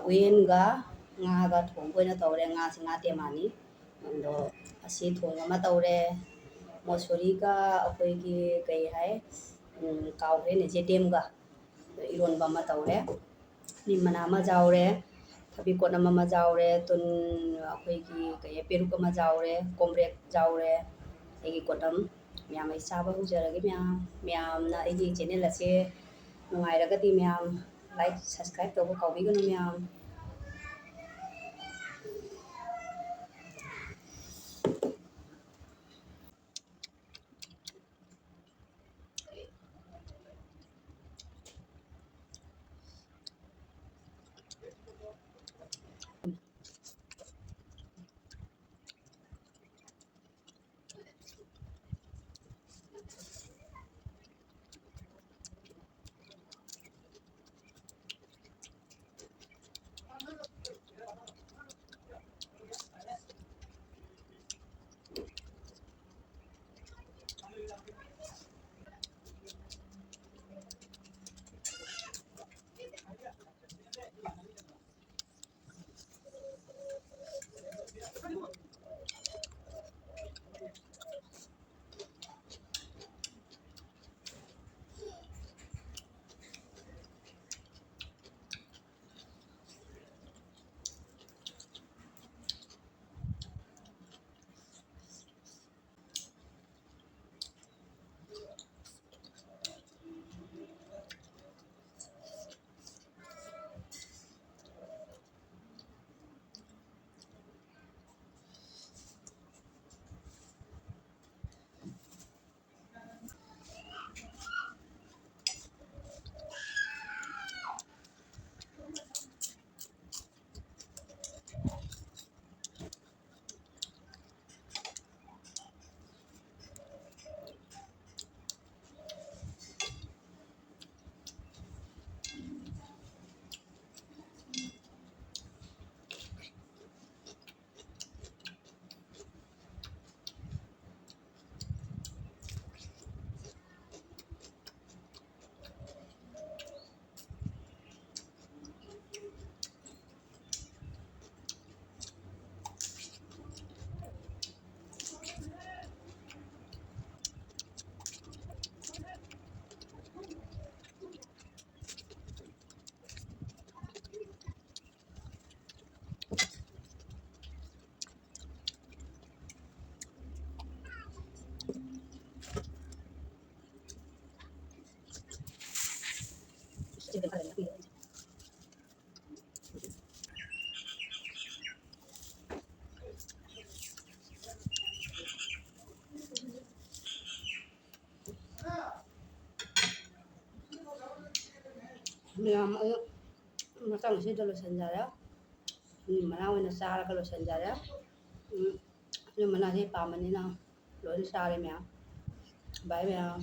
ꯎꯌꯦꯟꯒ ꯉꯥꯒ ꯊꯣꯡꯕ ꯑꯣꯏꯅ ꯇꯧꯔꯦ ꯉꯥꯁꯤ ꯉꯥ ꯇꯦꯃꯥꯅꯤ ꯑꯗꯣ ꯑꯁꯤ ꯊꯣꯡ ꯑꯃ ꯇꯧꯔꯦ ꯃꯣꯁꯣꯔꯤꯒ ꯑꯩꯈꯣꯏꯒꯤ ꯀꯩ ꯍꯥꯏ ꯀꯥꯎꯈ꯭ꯔꯦꯅꯦ ꯖꯦꯗꯦꯝꯒ ꯏꯔꯣꯟꯕ ꯑꯃ ꯇꯧꯔꯦ ꯅꯤꯝ ꯃꯅꯥ ꯑꯃ ꯌꯥꯎꯔꯦ ꯊꯕꯤꯀꯣꯠ ꯑꯃ ꯌꯥꯎꯔꯦ ꯇꯨꯟ ꯑꯩꯈꯣꯏꯒꯤ ꯀꯩ ꯄꯦꯔꯨꯛ ꯑꯃ ꯌꯥꯎꯔꯦ ꯀꯣꯝꯄ꯭ꯔꯦꯛ ꯌꯥꯎꯔꯦ ꯑꯩꯒꯤ ꯀꯣꯠꯝ ꯃꯌꯥꯝ ꯑꯩ ꯆꯥꯕ ꯍꯧꯖꯔꯒꯦ ꯃꯌꯥꯝꯅ ꯑꯩꯒꯤ ꯆꯦꯅꯦꯜ ꯑꯁꯦ ꯅꯨꯡꯉꯥꯏꯔꯒꯗꯤ ꯃꯌꯥꯝ ꯂꯥꯏꯛ ꯁꯕꯁꯀ꯭ꯔꯥꯏꯕ ꯇꯧꯕ ꯀꯥꯎꯕꯤꯒꯅꯨ ꯃꯌꯥꯝ ꯃꯌꯥꯝ ꯑꯩ ꯃꯇꯥꯡ ꯑꯁꯤꯗ ꯂꯣꯏꯁꯤꯟꯖꯔꯦ ꯅꯤꯝ ꯃꯅꯥ ꯑꯣꯏꯅ ꯆꯥꯔꯒ ꯂꯣꯏꯁꯤꯟꯖꯔꯦ ꯅꯤꯝ ꯃꯅꯥꯁꯦ ꯄꯥꯝꯕꯅꯤꯅ ꯂꯣꯏꯅ ꯆꯥꯔꯦ ꯃꯌꯥꯝ ꯕꯥꯏ ꯃꯌꯥꯝ